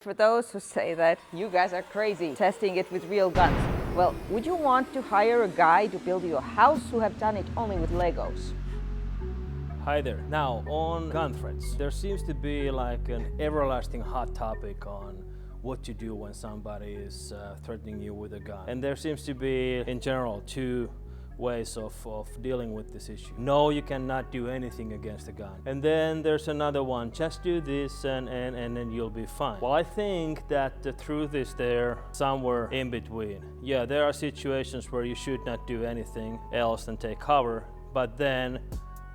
For those who say that you guys are crazy testing it with real guns, well, would you want to hire a guy to build you a house who have done it only with Legos? Hi there. Now, on gun threats, there seems to be like an everlasting hot topic on what to do when somebody is threatening you with a gun. And there seems to be, in general, two ways of dealing with this issue. No, you cannot do anything against a gun. And then there's another one, just do this and then you'll be fine. Well, I think that the truth is there somewhere in between. Yeah, there are situations where you should not do anything else than take cover, but then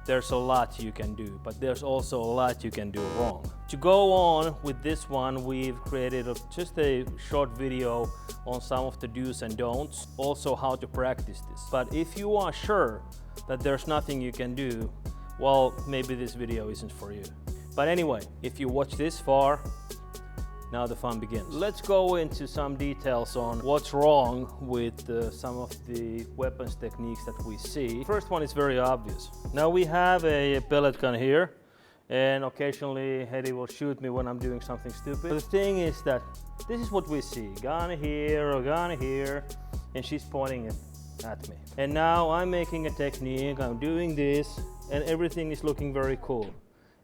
there's a lot you can do, but there's also a lot you can do wrong. To go on with this one, we've created just a short video on some of the do's and don'ts, also how to practice this. But if you are sure that there's nothing you can do, well, maybe this video isn't for you. But anyway, if you watch this far, now the fun begins. Let's go into some details on what's wrong with some of the weapons techniques that we see. First one is very obvious. Now we have a pellet gun here, and occasionally Hedi will shoot me when I'm doing something stupid. But the thing is that this is what we see. Gun here or gun here, and she's pointing it at me. And now I'm making a technique, I'm doing this, and everything is looking very cool.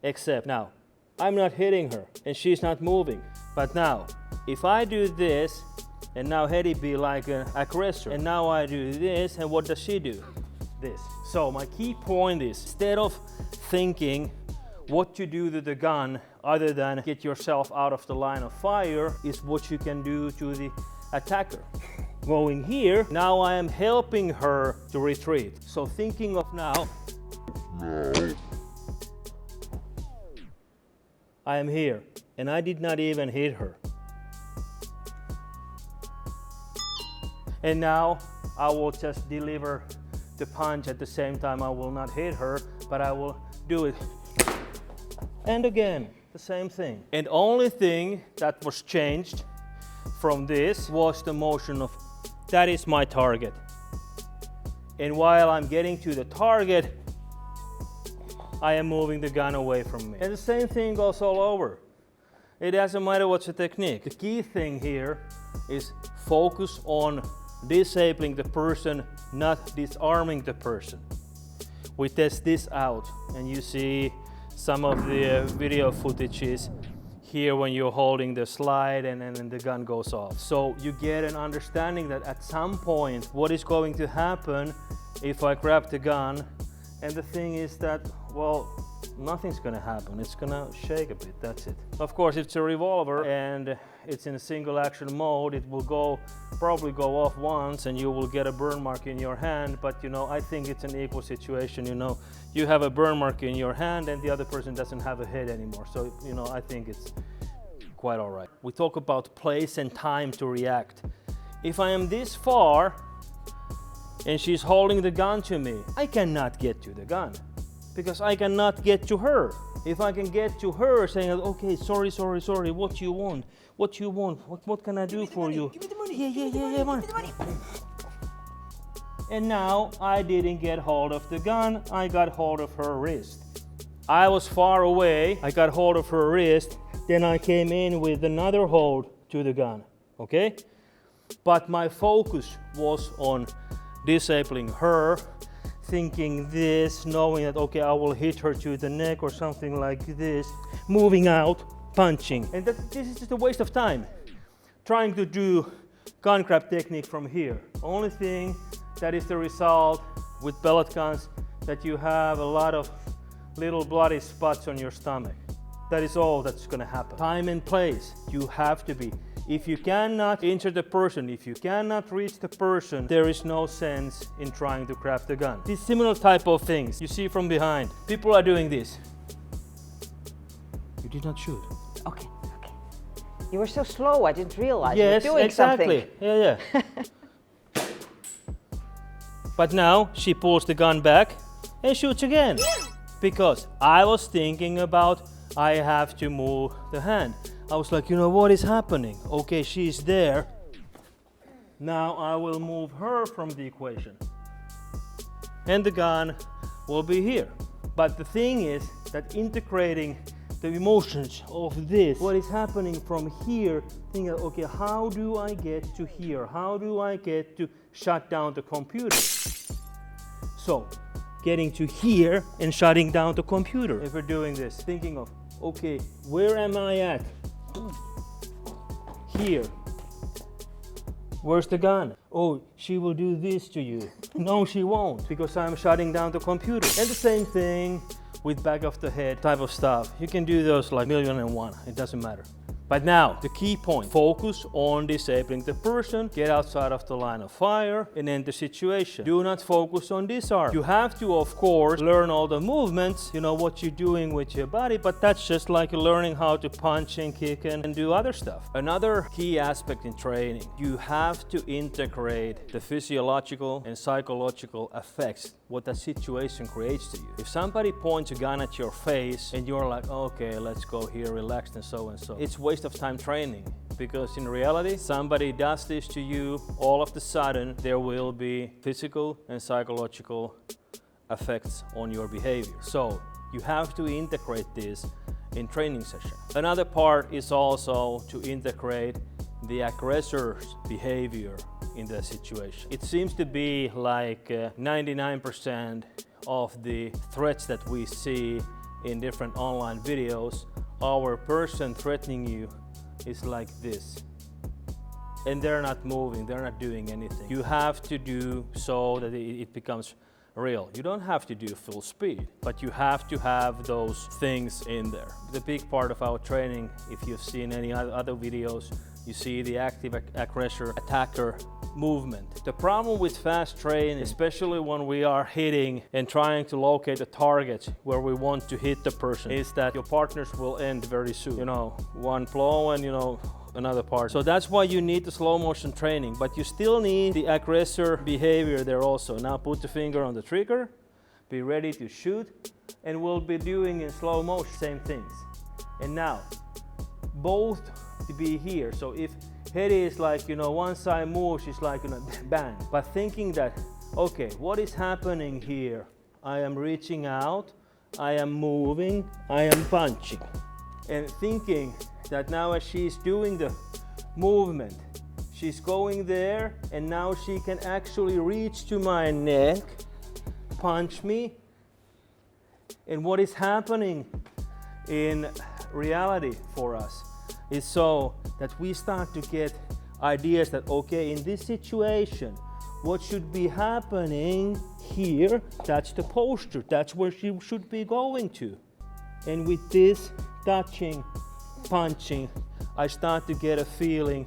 Except now, I'm not hitting her, and she's not moving. But now, if I do this, and now Hedi be like an aggressor, and now I do this, and what does she do? This. So my key point is, instead of thinking what you do to the gun, other than get yourself out of the line of fire, is what you can do to the attacker. Going here, now I am helping her to retreat. So thinking of now, I am here, and I did not even hit her. And now I will just deliver the punch at the same time. I will not hit her, but I will do it. And again, the same thing. And only thing that was changed from this was the motion of, that is my target. And while I'm getting to the target, I am moving the gun away from me. And the same thing goes all over. It doesn't matter what's the technique. The key thing here is focus on disabling the person, not disarming the person. We test this out, and you see some of the video footages here when you're holding the slide and then the gun goes off. So you get an understanding that at some point what is going to happen if I grab the gun. And the thing is that, well, nothing's gonna happen. It's gonna shake a bit, that's it. Of course, if it's a revolver and it's in a single action mode, it will probably go off once and you will get a burn mark in your hand. But you know, I think it's an equal situation. You know, you have a burn mark in your hand and the other person doesn't have a head anymore. So, you know, I think it's quite all right. We talk about place and time to react. If I am this far, and she's holding the gun to me, I cannot get to the gun because I cannot get to her. If I can get to her saying, okay, sorry, what you want? What can I do for you? Give me the money. Yeah, man. And now I didn't get hold of the gun, I got hold of her wrist. I was far away, I got hold of her wrist, then I came in with another hold to the gun, okay? But my focus was on disabling her, thinking this, knowing that, okay, I will hit her to the neck or something like this, moving out, punching. And this is just a waste of time, trying to do gun grab technique from here. Only thing that is the result with pellet guns, that you have a lot of little bloody spots on your stomach. That is all that's gonna happen. Time and place, you have to be. If you cannot injure the person, if you cannot reach the person, there is no sense in trying to grab the gun. These similar type of things you see from behind. People are doing this. You did not shoot. Okay. You were so slow, I didn't realize yes, you were doing exactly. something. Yeah. But now she pulls the gun back and shoots again. Because I was thinking about, I have to move the hand. I was like, you know, what is happening? Okay, she's there. Now I will move her from the equation. And the gun will be here. But the thing is that integrating the emotions of this, what is happening from here, think, okay, how do I get to here? How do I get to shut down the computer? So, getting to here and shutting down the computer. If we're doing this, thinking of, okay, where am I at? Here. Where's the gun? Oh, she will do this to you. No, she won't, because I'm shutting down the computer. And the same thing with back of the head type of stuff. You can do those like 1,000,001, it doesn't matter. But now, the key point, focus on disabling the person, get outside of the line of fire and end the situation. Do not focus on disarm. You have to, of course, learn all the movements, you know, what you're doing with your body, but that's just like learning how to punch and kick and do other stuff. Another key aspect in training, you have to integrate the physiological and psychological effects what that situation creates to you. If somebody points a gun at your face and you're like, okay, let's go here, relaxed and so, it's waste of time training, because in reality, somebody does this to you, all of a sudden there will be physical and psychological effects on your behavior. So you have to integrate this in training session. Another part is also to integrate the aggressor's behavior in the situation. It seems to be like 99% of the threats that we see in different online videos, our person threatening you is like this. And they're not moving, they're not doing anything. You have to do so that it becomes real. You don't have to do full speed, but you have to have those things in there. The big part of our training, if you've seen any other videos, you see the active aggressor attacker movement. The problem with fast training, especially when we are hitting and trying to locate a target where we want to hit the person, is that your partners will end very soon. You know, one blow and another part. So that's why you need the slow motion training, but you still need the aggressor behavior there also. Now put the finger on the trigger, be ready to shoot, and we'll be doing in slow motion same things. And now, both to be here. So if Hedi is like, one side moves, she's like, bang. But thinking that, okay, what is happening here? I am reaching out, I am moving, I am punching. And thinking that now as she's doing the movement, she's going there and now she can actually reach to my neck, punch me. And what is happening in reality for us is so that we start to get ideas that, okay, in this situation, what should be happening here, that's the posture, that's where she should be going to. And with this touching, punching, I start to get a feeling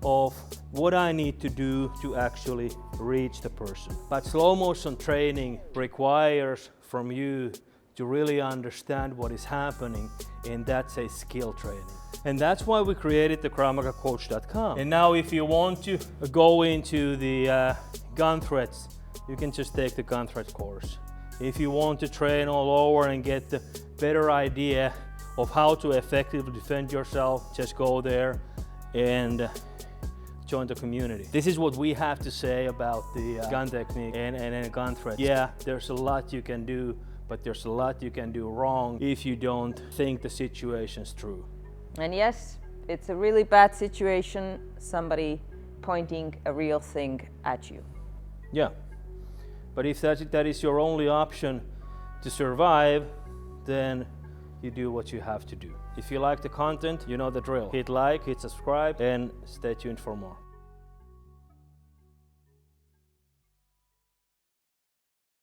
of what I need to do to actually reach the person. But slow motion training requires from you to really understand what is happening, and that's a skill training. And that's why we created the kravmagacoach.com. And now if you want to go into the gun threats, you can just take the gun threat course. If you want to train all over and get the better idea of how to effectively defend yourself, just go there and join the community. This is what we have to say about the gun technique and gun threats. Yeah, there's a lot you can do, but there's a lot you can do wrong if you don't think the situation's through. And yes, it's a really bad situation, somebody pointing a real thing at you. Yeah, but if that is your only option to survive, then you do what you have to do. If you like the content, you know the drill. Hit like, hit subscribe, and stay tuned for more.